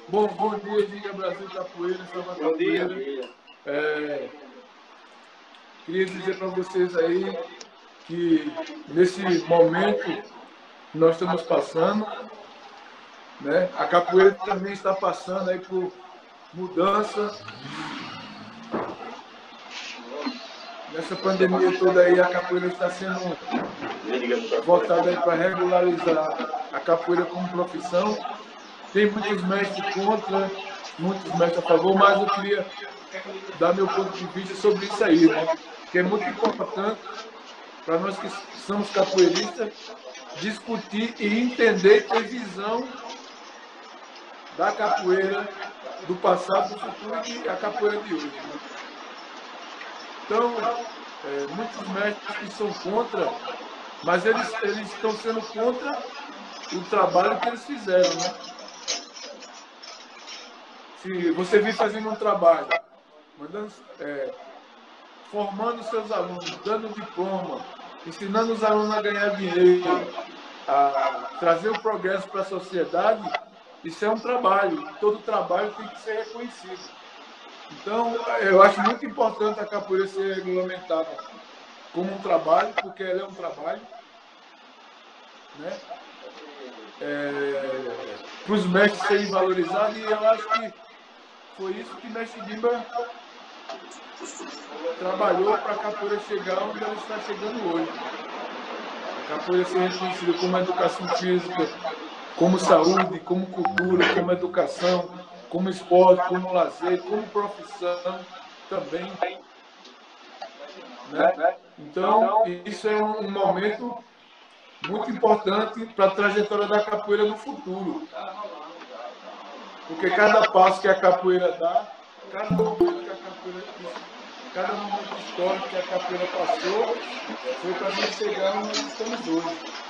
Bom dia, diga Brasil Capoeira, Salva Capoeira. Queria dizer para vocês aí que nesse momento que nós estamos passando, né, a capoeira também está passando aí por mudança. Nessa pandemia toda aí, a capoeira está sendo voltada aí para regularizar a capoeira como profissão. Tem muitos mestres contra, muitos mestres a favor, mas eu queria dar meu ponto de vista sobre isso aí, né? Que é muito importante para nós que somos capoeiristas discutir e entender e ter visão da capoeira do passado, do futuro e a capoeira de hoje, né? Então, muitos mestres que são contra, mas eles estão sendo contra o trabalho que eles fizeram, né? Se você vir fazendo um trabalho, formando seus alunos, dando diploma, ensinando os alunos a ganhar dinheiro, a trazer o progresso para a sociedade, isso é um trabalho. Todo trabalho tem que ser reconhecido. Então, eu acho muito importante a capoeira ser regulamentada como um trabalho, porque ela é um trabalho, né? Para os mestres serem valorizados, e eu acho que foi isso que Mestre Dimba trabalhou para a capoeira chegar onde ela está chegando hoje. A capoeira ser reconhecida como educação física, como saúde, como cultura, como educação, como esporte, como lazer, como profissão também, né? Então, isso é um momento muito importante para a trajetória da capoeira no futuro. Porque cada passo que a capoeira dá, cada momento que a capoeira, cada momento histórico que a capoeira passou, foi para a gente chegar onde nós estamos hoje.